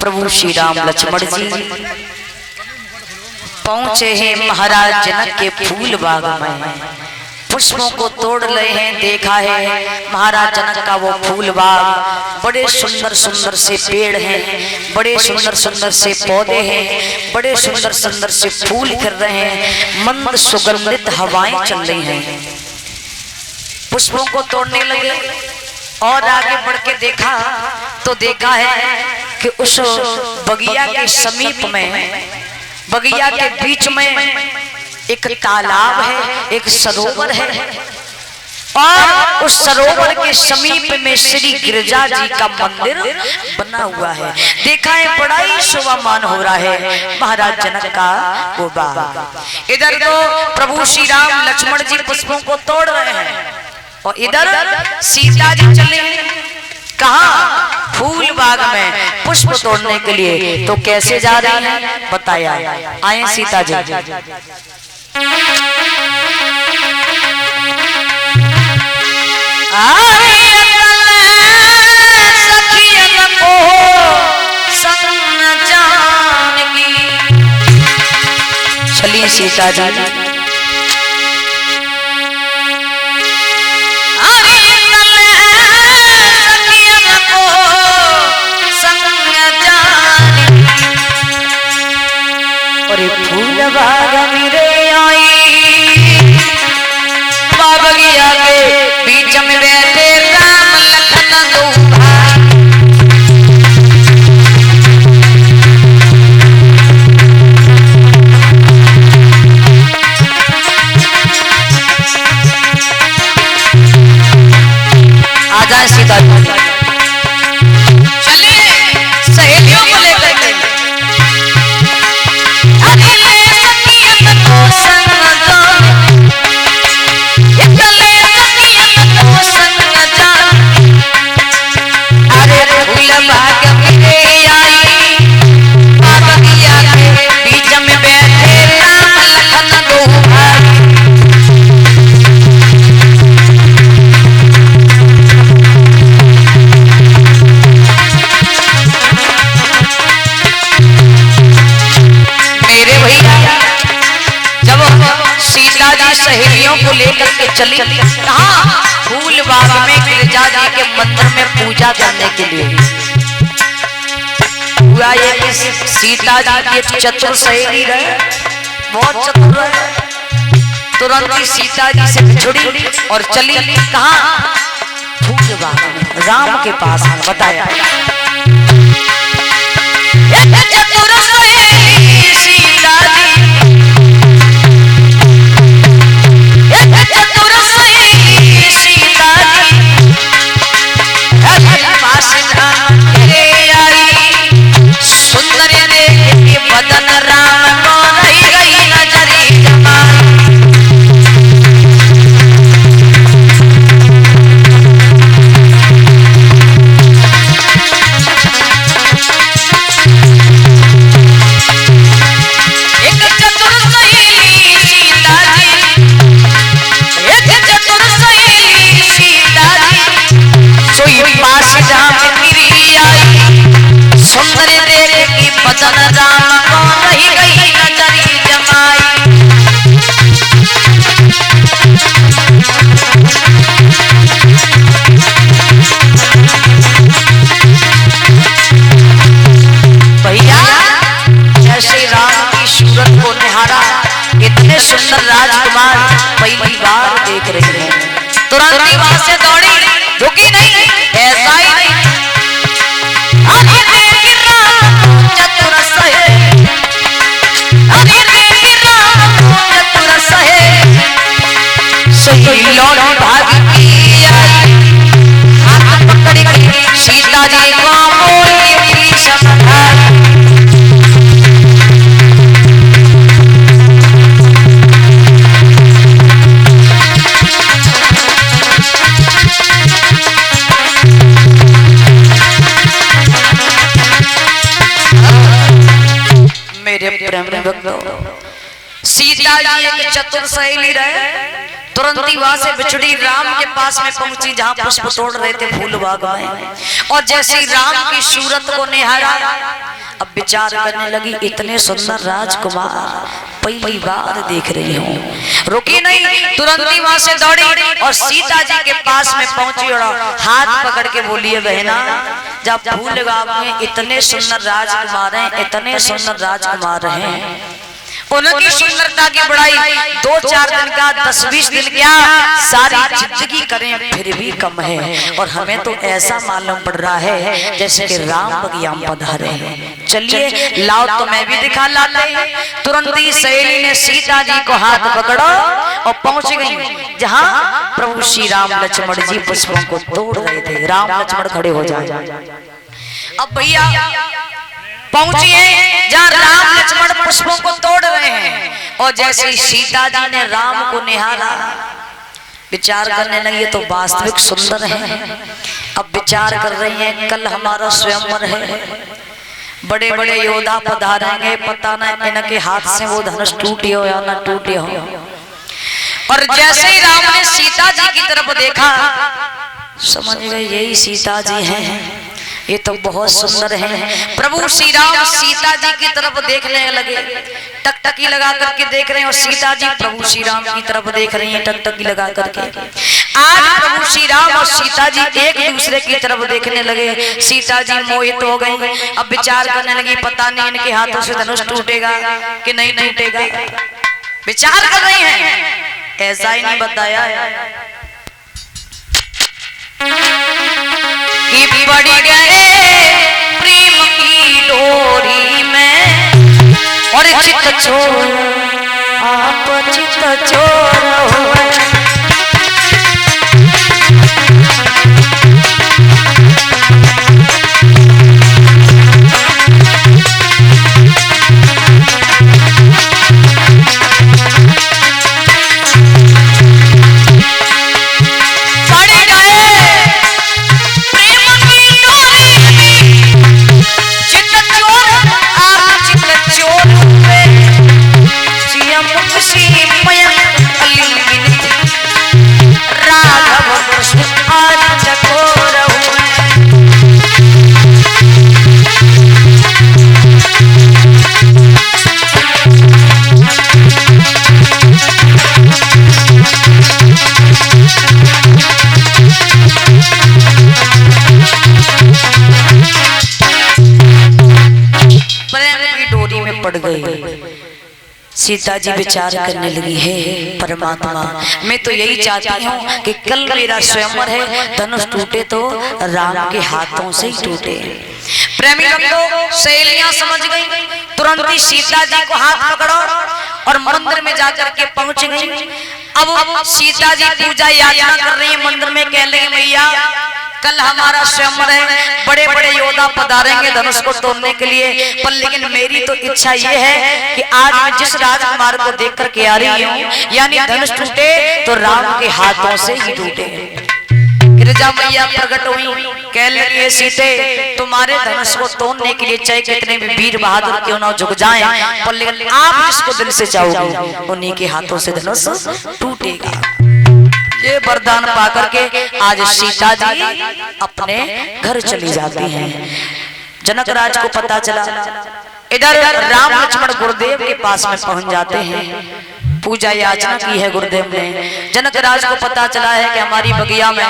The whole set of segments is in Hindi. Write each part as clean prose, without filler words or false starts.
प्रभु श्री राम लक्ष्मण जी पहुंचे हैं महाराज जनक के फूल बाग में, पुष्पों को तोड़ रहे हैं। देखा है महाराज जनक का वो फूल बाग, बड़े सुंदर सुंदर से पेड़ हैं, बड़े सुंदर सुंदर से पौधे हैं, बड़े सुंदर सुंदर से फूल खिल रहे हैं, मंद सुगंधित हवाएं चल रही हैं। पुष्पों को तोड़ने लगे और आगे बढ़ के देखा तो देखा है कि उस बगिया के समीप में, बगिया के बीच में एक तालाब है, एक सरोवर है और उस सरोवर के समीप में श्री गिरिजा जी का मंदिर बना हुआ है। देखा है बड़ा ही शोभामान हो रहा है महाराज जनक का वो बाग। इधर तो प्रभु श्री राम लक्ष्मण जी पुष्पों को तोड़ रहे हैं और इधर सीता जी चले कहाँ? फूल बाग में पुष्प तोड़ने के लिए। तो कैसे जा रही हैं बताया, आए सीता जी। चलिए सीता जी। फूल बाग मेरे आई बगिया के बीच में बैठे राम लखन दो भाई। आ जाए सीता जी, चलिए सहेलियों को लेकर के। सहेलियों को लेकर के चली कहाँ? फूल बाग में गिरिजा जी के मंदिर में पूजा करने के लिए। हुआ ये कि सीता जी की चतुर सहेली रहे, बहुत चतुर रहे, तुरंत ही सीता जी से छुड़ी और चली कहाँ? फूल बाग में। राम के पास बताया सुंदर राजकुमार पहली बार देख रही है, तुरंत ही वहां से दौड़ी, रुकी नहीं, ऐसा ही नहीं। सीता जी को सीता जी एक चतुर सहेली रहे, तुरंत ही वहां से बिछड़ी राम के पास में पहुंची जहां पुष्प तोड़ रहे थे फूल बाग में, और जैसे ही राम की सूरत को निहारा अब विचार करने लगी, इतने सुंदर राजकुमार पहली बार देख रही हूँ। रुकी नहीं, तुरंत ही वहां से दौड़ी और सीता जी के पास में पहुंची और हाथ पकड़ के बोली, बहना जब फूल बाग में इतने सुंदर राजकुमार हैं, इतने सुंदर राजकुमार हैं, उनकी सुंदरता की बढ़ाई 2-4 दिन का 10-20 दिन क्या सारी जिंदगी करें फिर भी कम है, और हमें तो ऐसा मालूम पड़ रहा है जैसे कि राम बगिया पधारे हैं। चलिए लाओ तो मैं भी दिखा लाते हैं। तुरंत ही सहेली ने सीता जी को हाथ पकड़ा और पहुंच गई जहां प्रभु श्री राम लक्ष्मण जी पुष्पों को तोड़ रहे थे। राम लक्ष्मण खड़े हो जाए। अब भैया पहुंचिए जहां राम लक्ष्मण पुष्पों को तोड़ रहे हैं, और जैसे ही सीता जी ने राम को निहारा विचार करने लगी, तो वास्तविक सुंदर है। अब विचार कर रही हैं, कल हमारा स्वयंवर है, बड़े बड़े योद्धा पधारेंगे, पता न इनके हाथ से वो धनुष टूटे हो या न टूटे हो। और जैसे ही राम ने सीता जी की तरफ देखा, समझ गए यही सीता जी हैं, ये तो बहुत सुंदर है। प्रभु श्री राम सीता जी की तरफ देखने लगे, टकटकी लगा करके देख रहे हैं, और सीता जी प्रभु श्री राम की तरफ देख रही हैं टकटकी लगा करके। आज प्रभु श्री राम और सीता जी एक दूसरे की तरफ देखने लगे। सीता जी मोहित हो गई, अब विचार करने लगी, पता नहीं इनके हाथों से धनुष टूटेगा कि नहीं टूटेगा। विचार कर रही हैं, ऐसा ही नहीं बताया कि बढ़ गए प्रेम की डोरी में, और चित छोड़ आप चित छोड़ सीता जी विचार करने लगी है, परमात्मा मैं तो यही चाहती हूँ कि कल मेरा स्वयंवर है, धनुष टूटे तो राम के हाथों से ही टूटे। प्रेमी भक्तों, सहेलियां समझ गई, तुरंत ही सीता जी को हाथ पकड़ो और मंदिर में जाकर के पहुंच गई। अब सीता जी पूजा याचना कर रही है मंदिर में, कह रही मैया कल हमारा स्वयंवर है, बड़े बड़े योद्धा पधारेंगे धनुष को तोड़ने के लिए, पर लेकिन मेरी तो इच्छा ये है कि आज मैं जिस राजकुमार को देख करके आ रही हूँ, यानी धनुष टूटे तो राम के हाथों से ही टूटे। गिरिजा मैया प्रकट हुई, कह लगी सीते तुम्हारे धनुष को तोड़ने के लिए चाहे कितने भी वीर बहादुर क्यों ना झुक जाएं, पर लेकिन आप जिसको दिल से चाहोगे उन्हीं के हाथों से धनुष टूटेगा। ये वरदान पाकर के आज सीता जी अपने घर चली जाती हैं। जनक राज को पता चला, इधर राम लक्ष्मण गुरुदेव के पास में पहुंच जाते हैं, पूजा याचना की है गुरुदेव ने। जनक राज को पता चला है कि हमारी बगिया में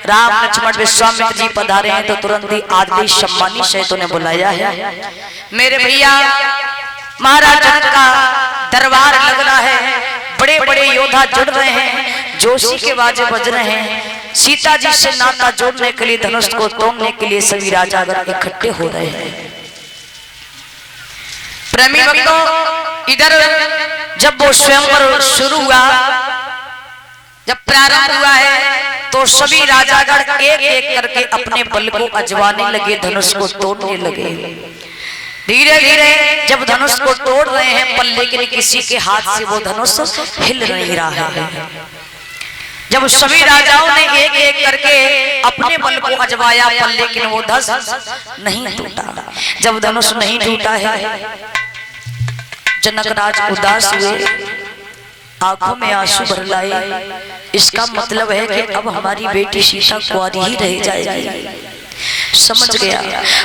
राम लक्ष्मण विश्वामित्र जी पधारे हैं, तो तुरंत ही आदि सम्मानी शैतों ने बुलाया है। मेरे भैया महाराज जनक का दरबार लग रहा है, बड़े बड़े योद्धा जुड़ रहे हैं, जोशी के बाजे बज रहे हैं, सीता जी से नाता जोड़ने के लिए, धनुष को तोड़ने के लिए सभी राजागण इकट्ठे हो रहे हैं। प्रेमी भक्तों, इधर जब वो स्वयंवर शुरू हुआ, जब प्रारंभ हुआ है, तो सभी राजागण एक एक करके अपने बल को अजमाने लगे, धनुष को तोड़ने लगे। धीरे धीरे जब धनुष को तोड़ रहे हैं, पर लेकिन किसी के हाथ से वो धनुष हिल नहीं रहा है। जब सभी राजाओं ने एक एक करके अपने बल को अजमाया, पर लेकिन वो धनुष नहीं टूटा। जब धनुष नहीं टूटा है, जनक राज उदास हुए, आंखों में आंसू भर लाए। इसका मतलब है कि अब हमारी बेटी सीता कुंवारी ही रह जाएगी। समझ गया,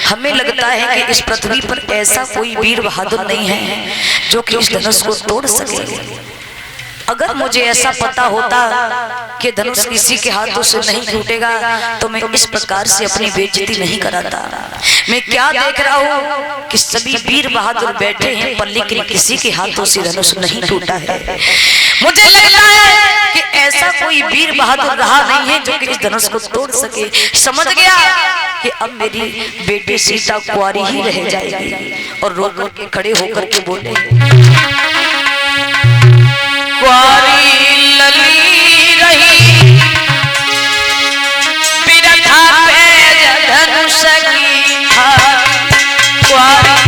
हमें लगता है कि इस पृथ्वी पर ऐसा कोई वीर बहादुर नहीं है जो कि इस धनुष को तोड़ सके। अगर मुझे ऐसा पता होता कि धनुष किसी के हाथों से नहीं टूटेगा, तो मैं इस प्रकार से अपनी बेइज्जती नहीं कराता। मैं क्या देख रहा हूँ कि सभी वीर बहादुर बैठे हैं, पर लेकिन किसी के हाथों से धनुष नहीं टूटा है। मुझे लगता है कि ऐसा कोई वीर बहादुर रहा नहीं है जो कि इस धनुष को तोड़ सके। समझ गया कि अब मेरी बेटी सीता कुंवारी ही रह जाएगी, और रो रो के खड़े होकर के बोले, कुंवारी लली रही बिरथा पे धनुष की कुंवारी।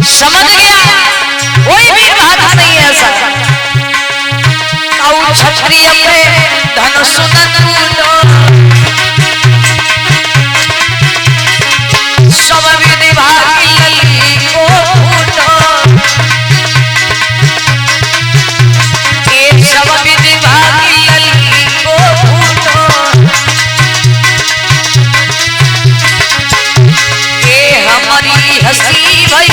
समझ गया, कोई वीर बहादुर नहीं है ऐसा। क्षत्रिय पे धनुष न टूटो, सब विधि भागी लली को फूटो, सब विधि भागी लली को फूटो, हमारी हंसी भई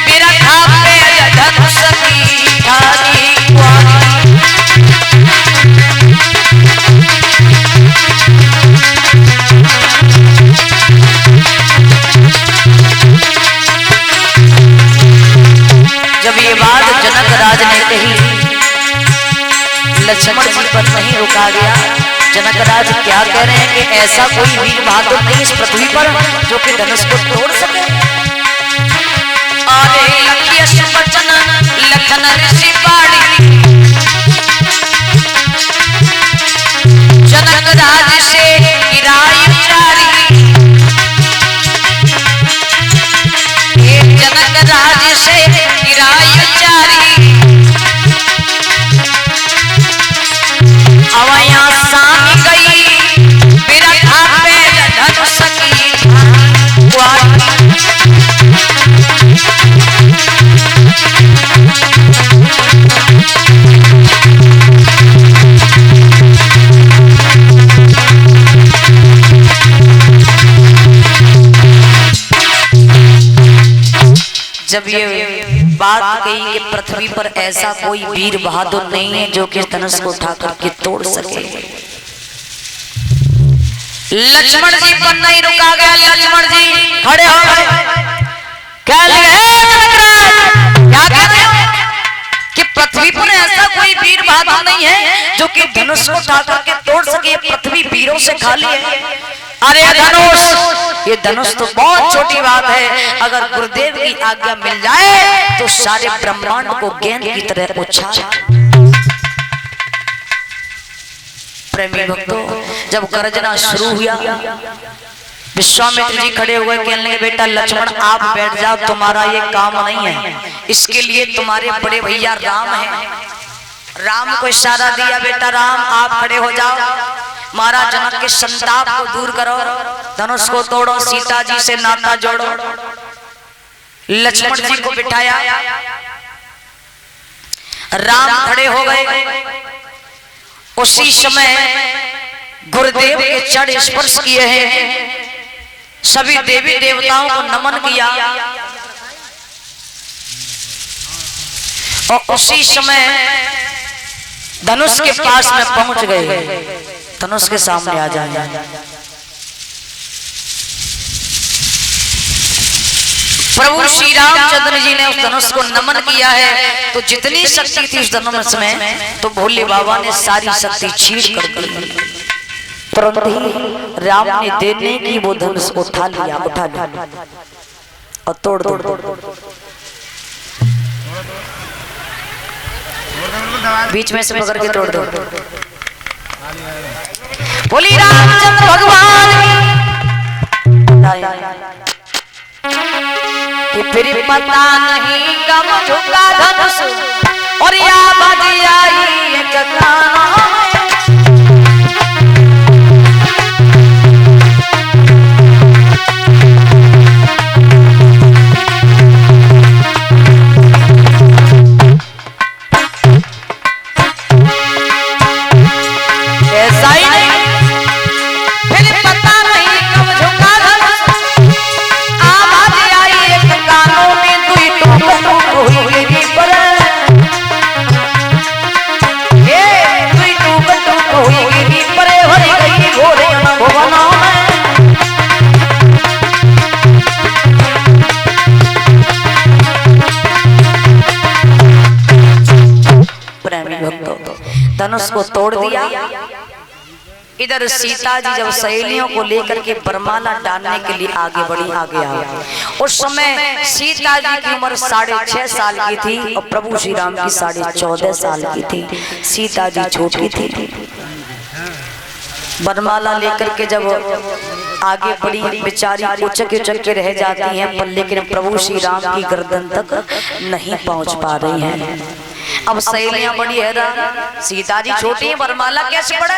मेरा था पे धनुष की धारी कुंवारी। जब ये बात जनक राज ने कही, लक्ष्मण जी पर नहीं रुका गया। जनक राज क्या कह रहे हैं कि ऐसा कोई वीर बहादुर नहीं इस पृथ्वी पर जो कि धनुष को तोड़ सके। अरे लखियस बचन लखन ऋषि बाड़ी, जनक राज से गिराई चारी, जनक राज से गिराई चारी, अवया सामी गई बिरथा पे धनुष की कुंवारी। जब ये बात कही कि पृथ्वी पर ऐसा कोई वीर बहादुर नहीं है जो कि धनुष को उठा करके तोड़ सके, लक्ष्मण जी पर नहीं रुका गया। लक्ष्मण जी खड़े हो गए, क्या कह रहे हो कि पृथ्वी पर ऐसा कोई वीर बहादुर नहीं है जो कि धनुष को उठा करके तोड़ सके, पृथ्वी वीरों से खाली है। अरे धनुष, ये धनुष तो बहुत छोटी बात है, अगर गुरुदेव की आज्ञा मिल जाए तो सारे ब्रह्मांड को गेंद की तरह उछाल। प्रेमी भक्तों, जब गर्जना शुरू हुआ, विश्वामित्र जी खड़े हुए, कहने लगे बेटा लक्ष्मण आप बैठ जाओ, तुम्हारा ये काम नहीं है, इसके लिए तुम्हारे बड़े भैया राम हैं। राम को इशारा दिया, बेटा राम आप खड़े हो जाओ, महाराज जनक के संताप को दूर करो, धनुष को तोड़ो, सीता जी से नाता जोड़ो। लक्ष्मण जी को बिठाया, राम खड़े हो गए। उसी समय गुरुदेव के चरण स्पर्श किए हैं, सभी देवी देवताओं को नमन किया और उसी समय धनुष के पास में पहुंच गए। धनुष के सामने आ जाए। प्रभु श्री रामचंद्र जी ने उस धनुष को नमन किया है, तो जितनी शक्ति थी उस धनुष में, तो भोले बाबा ने सारी शक्ति छीन कर दी। परंतु राम ने देने की वो धनुष उठा लिया और तोड़ दो। बीच में से पकड़ के तोड़ दो। बोली रामचंद्र भगवान कि फिर पता नहीं कब झुका धनुष और या बज आई एक गाना। धनुष को तोड़ दिया। इधर सीता जी जब सहेलियों को लेकर के बरमाला डालने के लिए आगे बढ़ी, उस समय सीता जी की उम्र 6.5 साल की थी और प्रभु श्री राम की 14.5 साल की थी। सीता जी छोटी थी। बरमाला लेकर के जब आगे बढ़ी, बेचारी उचक के रह जाती हैं, पर लेकिन प्रभु श्री राम की गर्दन तक नहीं पहुंच पा रही हैं। अब सहेलियां बड़ी हैरान, सीता जी छोटी है, बरमाला कैसे पड़े?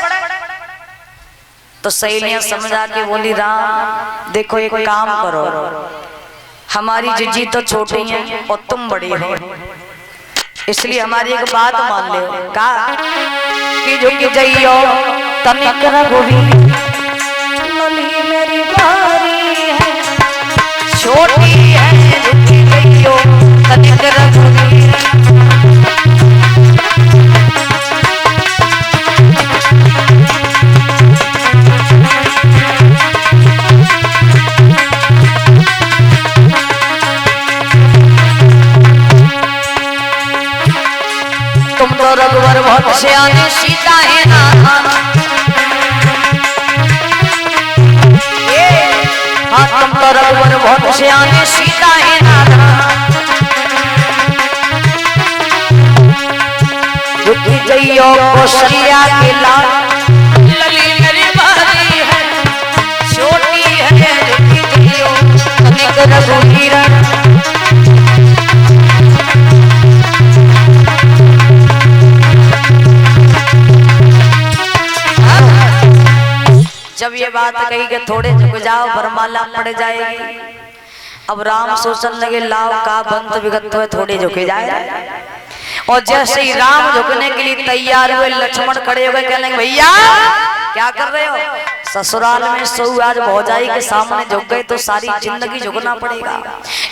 तो सहेलियां समझा के बोली राम देखो एक काम करो, हमारी जिजी तो छोटी है और तुम बड़ी हो, इसलिए हमारी एक बात मान ले का कि झुक जाइयो तनिक रघुवी मेरी बारी है, छोटी है झुक जाइयो तनिक रघुवी। रघुवर बहुत सियाने सीता है ना, हाँ तुम तो रघुवर बहुत सियाने सीता है ना, झुकी जइयो कौशल्या के लाल लली मेरी बारी है, छोटी है झुकी जइयो तनिक रघुवीर। जब ये बात कही कि थोड़े झुक जाओ बरमाला पड़ जाएगी, अब राम सोचने लगे लाव का बंत विगत हुए थोड़े झुके जाए। और जैसे ही राम झुकने के लिए तैयार हुए, लक्ष्मण खड़े हो गए, कहने लगे भैया क्या कर रहे हो? ससुराल में सऊ आज भौजाई के सामने झुक गए तो सारी जिंदगी झुकना पड़ेगा,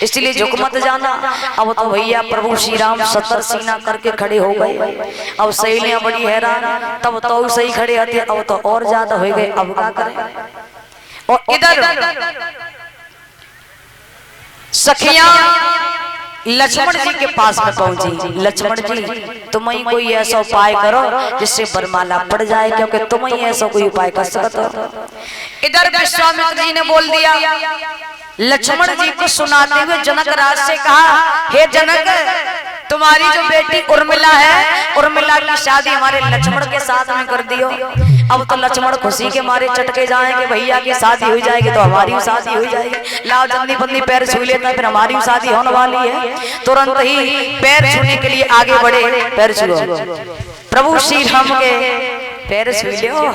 इसलिए झुक मत जाना। अब तो भैया प्रभु श्री राम सतर सीना करके खड़े हो गए। अब सहेलियां बड़ी हैरान, तब तो सही खड़े हथे, अब तो और ज्यादा हो गए, अब क्या करें। और इधर सखियां लक्ष्मण जी के पास में पहुंची। लक्ष्मण जी तुम ही कोई ऐसा उपाय करो जिससे वरमाला पड़ जाए, क्योंकि तुम ही ऐसा कोई उपाय कर सकते हो। इधर विश्वामित्र जी ने बोल दिया। लक्ष्मण जी को सुनाते हुए जनक राज से कहा, हे जनक, तुम्हारी जो बेटी उर्मिला है, उर्मिला की शादी हमारे लक्ष्मण के साथ में कर दियो। अब तो लक्ष्मण खुशी के मारे चटके जाएंगे, भैया की शादी हो जाएगी तो हमारी भी शादी हो जाएगी। लाओ जल्दी बंदी पैर छू लेता है, फिर हमारी भी शादी होने वाली है। तुरंत ही पैर छूने के लिए आगे बढ़े। पैर छुओ, प्रभु श्री राम के पैर छू लो।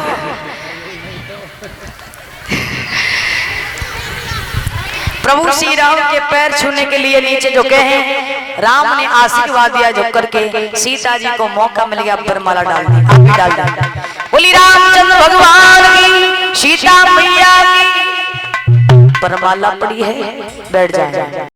प्रभु श्री राम के पैर छूने के लिए नीचे झुके हैं। राम ने आशीर्वाद दिया झुक करके, सीता जी को मौका मिल गया, वरमाला डाल दी। आप भी डाल दी। बोली रामचंद्र भगवान की, सीता मैया की। वरमाला पड़ी है, बैठ जाए।